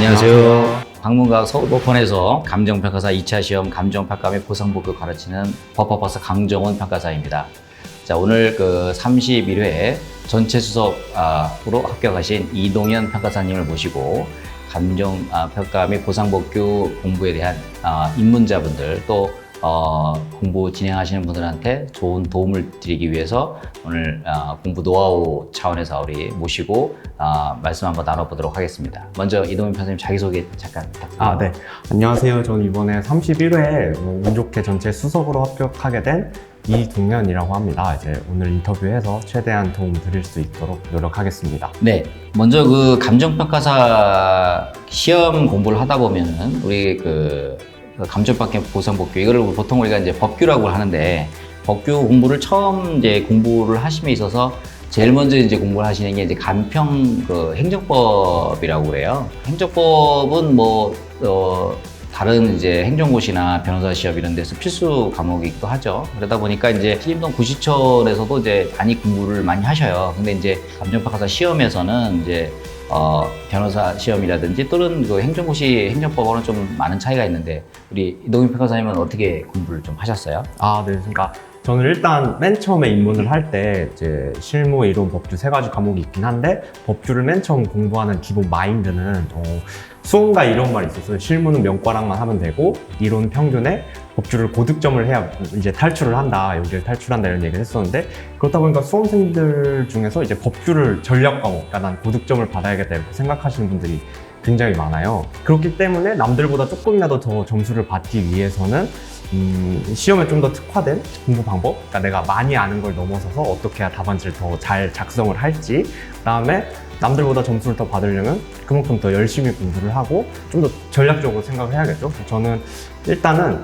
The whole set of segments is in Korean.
안녕하세요. 방문각 서울법원에서 감정평가사 2차 시험 감정평가 및 보상복구 가르치는 법학박사 강정원 평가사입니다. 자, 오늘 그 31회 전체 수석으로 합격하신 이동현 평가사님을 모시고 감정평가 및 보상복구 공부에 대한 입문자분들 또 공부 진행하시는 분들한테 좋은 도움을 드리기 위해서 오늘 공부 노하우 차원에서 우리 모시고 말씀 한번 나눠보도록 하겠습니다. 먼저 이동현 평가사님 자기소개 잠깐 부탁드립니다. 네. 안녕하세요. 저는 이번에 31회 운 좋게 전체 수석으로 합격하게 된 이동현이라고 합니다. 이제 오늘 인터뷰해서 최대한 도움 드릴 수 있도록 노력하겠습니다. 네, 먼저 그 감정평가사 시험 공부를 하다 보면은 우리 그 감정평가 보상복구 이거를 보통 우리가 이제 법규라고 하는데 법규 공부를 처음 이제 공부를 하심에 있어서 제일 먼저 이제 공부를 하시는 게 이제 간평 그 행정법이라고 그래요. 행정법은 다른 이제 행정고시나 변호사 시험 이런 데서 필수 과목이기도 하죠. 그러다 보니까 이제 신림동 구시청에서도 이제 많이 공부를 많이 하셔요. 근데 이제 감정평가사 시험에서는 이제 변호사 시험이라든지 또는 그 행정고시 행정법하고는 좀 많은 차이가 있는데 우리 이동현 평가사님은 어떻게 공부를 좀 하셨어요? 네. 그러니까 저는 일단 맨 처음에 입문을 할 때 이제 실무, 이론, 법규 세 가지 과목이 있긴 한데 법규를 맨 처음 공부하는 기본 마인드는 수험과 이론만 있어서 실무는 명과락만 하면 되고 이론 평균에 법규를 고득점을 해야 이제 탈출을 한다, 여기를 탈출한다 이런 얘기를 했었는데 그렇다 보니까 수험생들 중에서 이제 법규를 전략 과목, 그러니까 난 고득점을 받아야겠다 이렇게 생각하시는 분들이 굉장히 많아요. 그렇기 때문에 남들보다 조금이라도 더 점수를 받기 위해서는 시험에 좀 더 특화된 공부 방법, 그러니까 내가 많이 아는 걸 넘어서서 어떻게 해야 답안지를 더 잘 작성을 할지, 그 다음에 남들보다 점수를 더 받으려면 그만큼 더 열심히 공부를 하고 좀 더 전략적으로 생각을 해야겠죠. 저는 일단은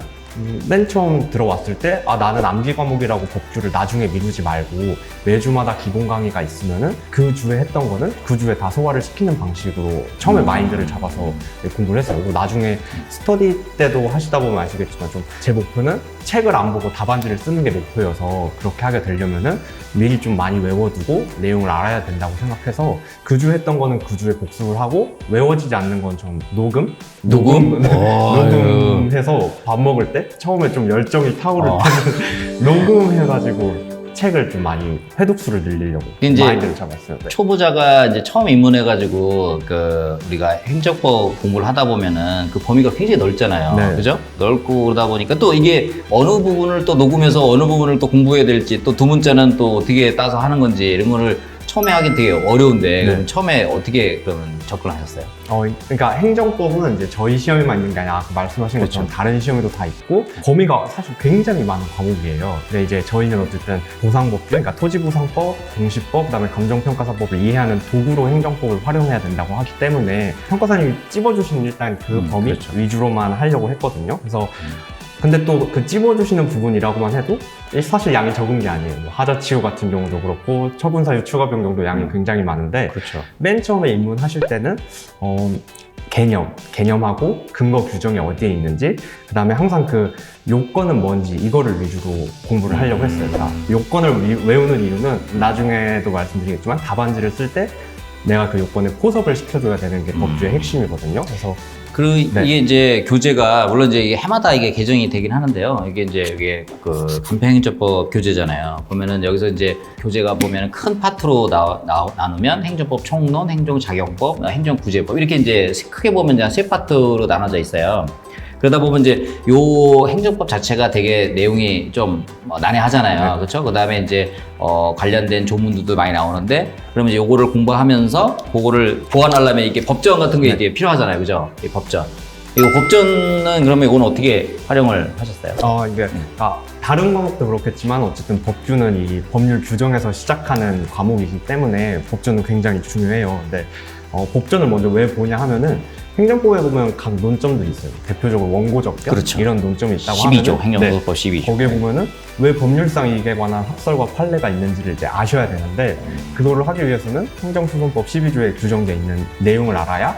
맨 처음 들어왔을 때 나는 암기 과목이라고 법규를 나중에 미루지 말고 매주마다 기본 강의가 있으면은 그 주에 했던 거는 그 주에 다 소화를 시키는 방식으로 처음에 마인드를 잡아서 공부를 했어요. 그리고 나중에 스터디 때도 하시다 보면 아시겠지만 좀 제 목표는 책을 안 보고 답안지를 쓰는 게 목표여서 그렇게 하게 되려면은 미리 좀 많이 외워두고 내용을 알아야 된다고 생각해서 그 주 했던 거는 그 주에 복습을 하고 외워지지 않는 건 좀 녹음해서 밥 먹을 때 처음에 좀 열정이 타오를 때는 녹음해가지고 책을 좀 많이 회독수를 늘리려고 마인드를 잡았어요. 네. 초보자가 이제 처음 입문해가지고 그 우리가 행정법 공부를 하다 보면은 그 범위가 굉장히 넓잖아요. 네. 그죠? 넓고 그러다 보니까 또 이게 어느 부분을 또 녹음해서 어느 부분을 또 공부해야 될지 또 두 문자는 또 어떻게 따서 하는 건지 이런 거를 처음에 하긴 되게 어려운데 그럼 처음에 어떻게 그러면 접근하셨어요? 그러니까 행정법은 이제 저희 시험에만 있는 게 아니라 아까 말씀하신 것처럼 다른 시험에도 다 있고 범위가 사실 굉장히 많은 과목이에요. 근데 이제 저희는 어쨌든 보상법규, 그러니까 토지보상법, 공시법, 그다음에 감정평가사법을 이해하는 도구로 행정법을 활용해야 된다고 하기 때문에 평가사님이 찝어주신 일단 그 범위 위주로만 하려고 했거든요. 그래서 근데 또 그 찝어주시는 부분이라고만 해도 사실 양이 적은 게 아니에요. 하자치유 같은 경우도 그렇고 처분사유 추가 변경도 양이 굉장히 많은데 그렇죠. 맨 처음에 입문하실 때는 개념하고 근거 규정이 어디에 있는지, 그 다음에 항상 그 요건은 뭔지 이거를 위주로 공부를 하려고 했어요. 그러니까 요건을 외우는 이유는 나중에도 말씀드리겠지만 답안지를 쓸 때 내가 그 요건에 포섭을 시켜줘야 되는 게 법규의 핵심이거든요. 그래서 이게 이제 교재가 물론 이제 이게 해마다 이게 개정이 되긴 하는데요. 이게 그 간평행정법 교재잖아요. 보면은 여기서 이제 교재가 보면은 큰 파트로 나누면 행정법 총론, 행정자격법, 행정구제법 이렇게 이제 크게 보면 이제 세 파트로 나눠져 있어요. 그러다 보면 이제 요 행정법 자체가 되게 내용이 좀 난해하잖아요. 그렇죠? 그다음에 이제 관련된 조문들도 많이 나오는데 그러면 이제 요거를 공부하면서 그거를 보완하려면 이게 법전 같은 게 이제 필요하잖아요. 그죠? 이 법전. 이거 법전은 그러면 이건 어떻게 활용을 하셨어요? 이게 다른 과목도 그렇겠지만 어쨌든 법규는 이 법률 규정에서 시작하는 과목이기 때문에 법전은 굉장히 중요해요. 근데 법전을 먼저 왜 보냐 하면은 행정법에 보면 각 논점들이 있어요. 대표적으로 원고적격 이런 논점이 있다고 12조, 하면은 행정소송법 12조. 거기에 보면은 왜 법률상 이게 관한 학설과 판례가 있는지를 이제 아셔야 되는데 그거를 하기 위해서는 행정소송법 12조에 규정되어 있는 내용을 알아야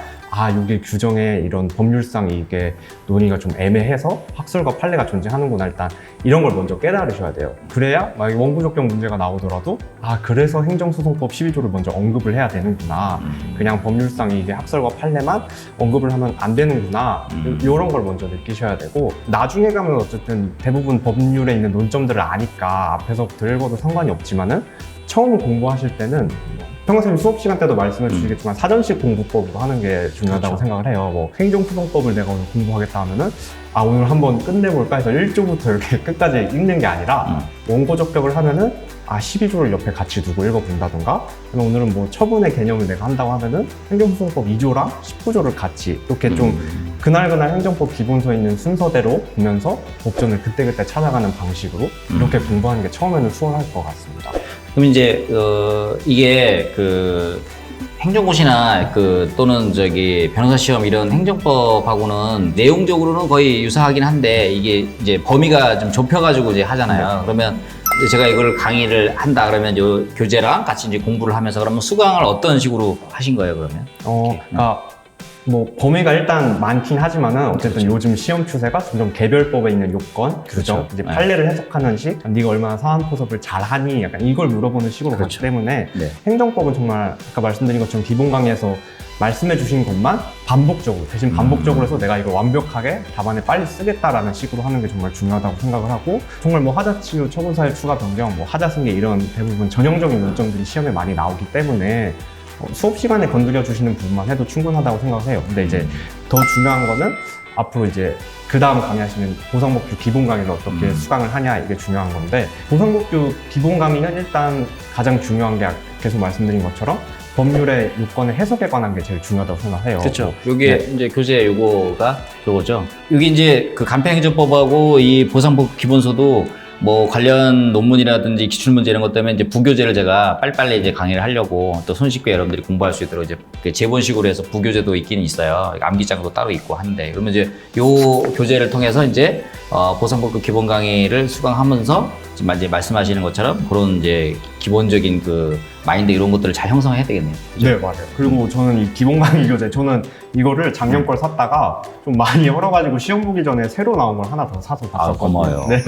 이게 규정에 이런 법률상 이게 논의가 좀 애매해서 학설과 판례가 존재하는구나. 일단 이런 걸 먼저 깨달으셔야 돼요. 그래야 만약에 원고적격 문제가 나오더라도 그래서 행정소송법 12조를 먼저 언급을 해야 되는구나. 그냥 법률상 이게 학설과 판례만 언급을 하면 안 되는구나. 이런 걸 먼저 느끼셔야 되고, 나중에 가면 어쨌든 대부분 법률에 있는 논점들을 아니까 앞에서부터 읽어도 상관이 없지만은 처음 공부하실 때는 평생 수업 시간 때도 말씀해 주시겠지만 사전식 공부법으로 하는 게 중요하다고 그렇죠. 생각을 해요. 뭐 행정소송법을 내가 오늘 공부하겠다 하면은 오늘 한번 끝내볼까 해서 1조부터 이렇게 끝까지 읽는 게 아니라 원고 접격을 하면은 12조를 옆에 같이 두고 읽어본다던가, 그러면 오늘은 뭐 처분의 개념을 내가 한다고 하면은 행정소송법 2조랑 19조를 같이 이렇게 좀 그날그날 행정법 기본서에 있는 순서대로 보면서 법전을 그때그때 찾아가는 방식으로 이렇게 공부하는 게 처음에는 수월할 것 같습니다. 그럼 이제 이게 그 행정고시나 또는 변호사 시험 이런 행정법하고는 내용적으로는 거의 유사하긴 한데, 이게 이제 범위가 좀 좁혀가지고 이제 하잖아요. 그러면 제가 이걸 강의를 한다 그러면 요 교재랑 같이 이제 공부를 하면서 그러면 수강을 어떤 식으로 하신 거예요, 그러면? 그러니까 뭐 범위가 일단 많긴 하지만은 어쨌든 그렇죠. 요즘 시험 추세가 점점 개별법에 있는 요건, 규정, 이제 네. 판례를 해석하는 식, 네가 얼마나 사안포섭을 잘하니, 약간 이걸 물어보는 식으로 그렇죠. 가기 때문에 네. 행정법은 정말 아까 말씀드린 것처럼 기본 강의에서 말씀해 주신 것만 반복적으로, 대신 반복적으로 해서 내가 이걸 완벽하게 답안에 빨리 쓰겠다라는 식으로 하는 게 정말 중요하다고 생각을 하고, 정말 뭐 하자치유, 처분사유 추가 변경, 뭐 하자승계 이런 대부분 전형적인 논점들이 시험에 많이 나오기 때문에 수업 시간에 건드려 주시는 부분만 해도 충분하다고 생각을 해요. 근데 이제 더 중요한 거는 앞으로 이제 그 다음 강의하시는 보상법규 기본 강의를 어떻게 수강을 하냐, 이게 중요한 건데, 보상법규 기본 강의는 일단 가장 중요한 게 계속 말씀드린 것처럼 법률의 요건의 해석에 관한 게 제일 중요하다고 생각해요. 그렇죠. 요게 이제 교재 요거죠. 여기 이제 그 간편행정법하고 이 보상법 기본서도 뭐 관련 논문이라든지 기출문제 이런 것 때문에 이제 부교재를 제가 빨리빨리 이제 강의를 하려고, 또 손쉽게 여러분들이 공부할 수 있도록 이제 제본식으로 해서 부교재도 있기는 있어요. 암기장도 따로 있고 하는데, 그러면 이제 요 교재를 통해서 이제 보상법 기본 강의를 수강하면서 지금 이제 말씀하시는 것처럼 그런 이제 기본적인 그 마인드 이런 것들을 잘 형성해야 되겠네요. 그죠? 네, 맞아요. 그리고 저는 이 기본 강의 교재, 저는 이거를 작년 걸 샀다가 좀 많이 얼어가지고 시험 보기 전에 새로 나온 걸 하나 더 사서 봤었거든요. 고마워요. 네.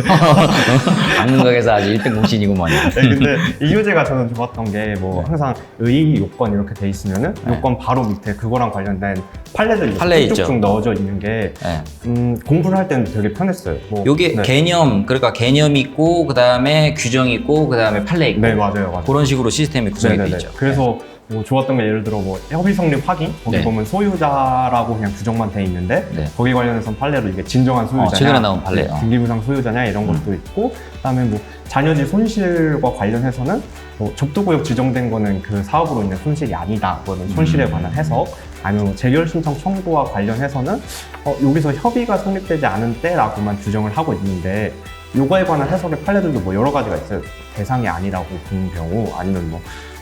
당근각에서 아주 1등 공신이구먼요. 네, 근데 이 교재가 저는 좋았던 게 뭐 네. 항상 의, 요건 이렇게 돼 있으면은 네. 요건 바로 밑에 그거랑 관련된 판례들이 판례 쭉쭉 있죠. 넣어져 있는 게 네. 공부를 할 때는 되게 편했어요. 뭐, 요게 네. 개념, 그러니까 개념 있고, 그 다음에 규정 있고, 그 다음에 판례 있고. 네, 맞아요. 그런 식으로 시스템이 구성이 되어 네네네. 있죠. 그래서 뭐 좋았던 게 예를 들어 뭐 협의 성립 확인, 거기 네. 보면 소유자라고 그냥 규정만 돼 있는데 네. 거기 관련해서 판례로 이게 진정한 소유자냐, 최근에 나온 판례. 등기부상 소유자냐 이런 것도 있고, 그다음에 뭐 자녀지 손실과 관련해서는 뭐 접두구역 지정된 거는 그 사업으로 인한 손실이 아니다, 그거는 손실에 관한 해석, 아니면 뭐 재결 신청 청구와 관련해서는 여기서 협의가 성립되지 않은 때라고만 규정을 하고 있는데, 요거에 관한 해석의 판례들도 뭐 여러 가지가 있어요. 대상이 아니라고 본 경우, 아니면 뭐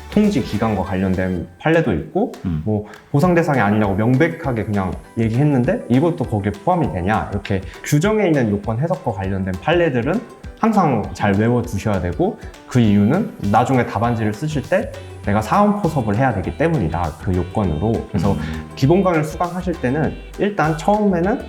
통지 기간과 관련된 판례도 있고, 뭐 보상 대상이 아니냐고 명백하게 그냥 얘기했는데 이것도 거기에 포함이 되냐, 이렇게 규정에 있는 요건 해석과 관련된 판례들은 항상 잘 외워두셔야 되고, 그 이유는 나중에 답안지를 쓰실 때 내가 사원 포섭을 해야 되기 때문이다, 그 요건으로. 그래서 기본 강의를 수강하실 때는 일단 처음에는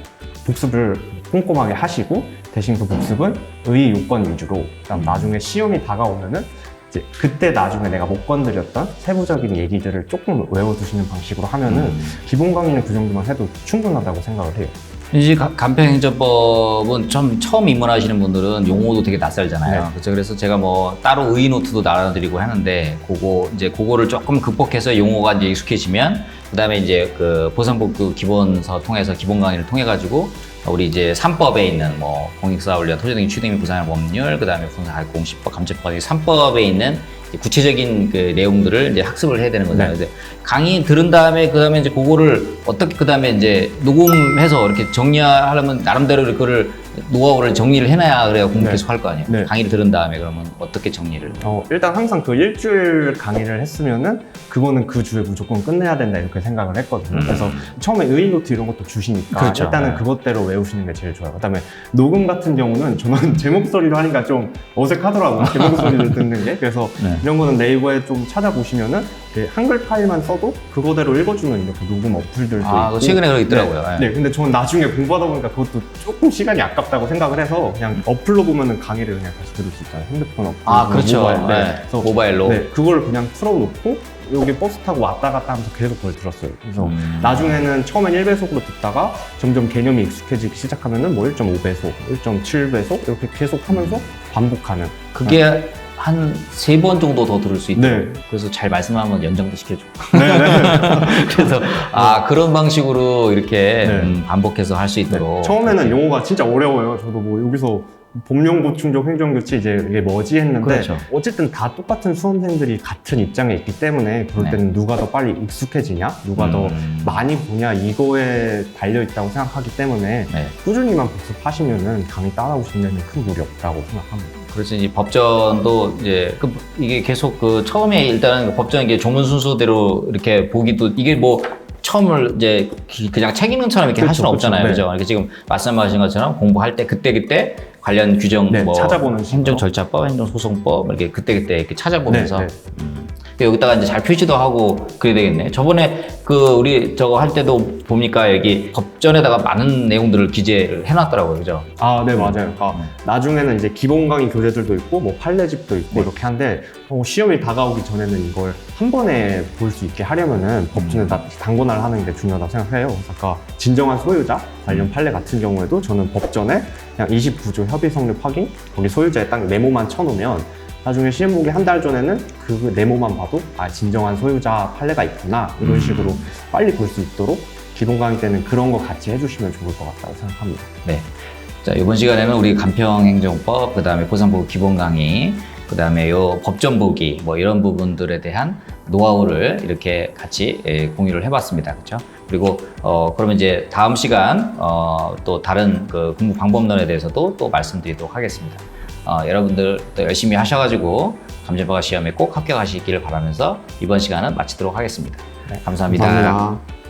복습을 꼼꼼하게 하시고, 대신 그 복습은 의 요건 위주로, 그다음 나중에 시험이 다가오면은 이제 그때 나중에 내가 못 건드렸던 세부적인 얘기들을 조금 외워두시는 방식으로 하면은 기본 강의는 그 정도만 해도 충분하다고 생각을 해요. 이제 간편행정법은 좀 처음 입문하시는 분들은 용어도 되게 낯설잖아요. 네. 그렇죠. 그래서 제가 뭐 따로 의 노트도 나눠드리고 하는데, 그거를 조금 극복해서 용어가 이제 익숙해지면, 그다음에 이제 그 보상법규 기본서 통해서 기본 강의를 통해 가지고 우리 이제 3법에 있는 뭐 공익사업련, 토지등기 취득 및 부산의 법률, 그다음에 공시법, 감정법, 3법에 있는 구체적인 그 내용들을 이제 학습을 해야 되는 거잖아요. 네. 그래서 강의 들은 다음에 그다음에 이제 그거를 어떻게 그다음에 이제 녹음해서 이렇게 정리하려면 나름대로 그거를 노하우를 정리를 해놔야 그래야 공부 네. 계속 할 거 아니에요. 네. 강의를 들은 다음에 그러면 어떻게 정리를? 일단 항상 그 일주일 강의를 했으면은 그거는 그 주에 무조건 끝내야 된다, 이렇게 생각을 했거든요. 그래서 처음에 의의노트 이런 것도 주시니까 그렇죠. 일단은 네. 그것대로 외우시는 게 제일 좋아요. 그다음에 녹음 같은 경우는 저는 제 목소리로 하니까 좀 어색하더라고요. 제 목소리를 듣는 게. 그래서 네. 이런 거는 네이버에 좀 찾아보시면은 한글 파일만 써도 그거대로 읽어주는 이렇게 녹음 어플들도 아, 있고. 최근에 그거 있더라고요. 네, 네, 근데 저는 나중에 공부하다 보니까 그것도 조금 시간이 아깝다고 생각을 해서 그냥 어플로 보면은 강의를 그냥 다시 들을 수 있잖아요. 핸드폰 어플. 아, 그렇죠. 모바일. 네. 네. 그래서 모바일로. 네, 그걸 그냥 틀어놓고 여기 버스 타고 왔다 갔다 하면서 계속 그걸 들었어요. 그래서 나중에는 처음엔 1배속으로 듣다가 점점 개념이 익숙해지기 시작하면은 뭐 1.5배속, 1.7배속 이렇게 계속 하면서 반복하는. 그게 한 3번 정도 더 들을 수 있도록. 네. 그래서 잘 말씀하면 연장도 시켜줘. 네, 네. 그래서 그런 방식으로 이렇게 네. 반복해서 할 수 있도록. 네. 처음에는 용어가 진짜 어려워요. 저도 뭐 여기서 법령 보충적 횡정조치 이제 이게 뭐지 했는데 그렇죠. 어쨌든 다 똑같은 수험생들이 같은 입장에 있기 때문에 그럴 네. 때는 누가 더 빨리 익숙해지냐, 누가 더 많이 보냐 이거에 달려 있다고 생각하기 때문에 네. 꾸준히만 복습하시면은 강의 따라오시는 데는 큰 무리 없다고 생각합니다. 그래서 이제 법전도 이제 이게 계속 처음에 일단은 법전 이게 조문 순서대로 이렇게 보기도 이게 뭐 처음을 이제 그냥 책 읽는처럼 이렇게 할 수는 그렇죠, 없잖아요. 그렇죠. 그죠? 이렇게 지금 말씀하신 것처럼 공부할 때 그때 관련 규정 네, 뭐 찾아보는 식으로. 행정절차법, 행정소송법 이렇게 그때 이렇게 찾아보면서 네, 여기다가 이제 잘 표시도 하고 그래야 되겠네. 저번에 우리 저거 할 때도 보니까 여기 법전에다가 많은 내용들을 기재를 해놨더라고요. 그죠? 아, 네, 맞아요. 그러니까 나중에는 이제 기본 강의 교재들도 있고, 뭐 판례집도 있고 이렇게 한데 시험이 다가오기 전에는 이걸 한 번에 볼 수 있게 하려면은 법전에 다 단권화를 하는 게 중요하다고 생각해요. 그래서 아까 진정한 소유자 관련 판례 같은 경우에도 저는 법전에 그냥 29조 협의 성립 확인 거기 소유자의 딱 네모만 쳐놓으면 나중에 시험 보기 한 달 전에는 그 네모만 봐도 진정한 소유자 판례가 있구나 이런 식으로 빨리 볼 수 있도록 기본 강의 때는 그런 거 같이 해주시면 좋을 것 같다고 생각합니다. 네. 자, 이번 시간에는 우리 간평행정법, 그 다음에 보상보호 기본 강의, 그 다음에 요 법전 보기, 뭐 이런 부분들에 대한 노하우를 이렇게 같이 공유를 해봤습니다. 그렇죠? 그리고 그러면 이제 다음 시간 또 다른 그 공부 방법론에 대해서도 또 말씀드리도록 하겠습니다. 여러분들 또 열심히 하셔가지고 감정평가 시험에 꼭 합격하시기를 바라면서 이번 시간은 마치도록 하겠습니다. 네, 감사합니다. 감사합니다.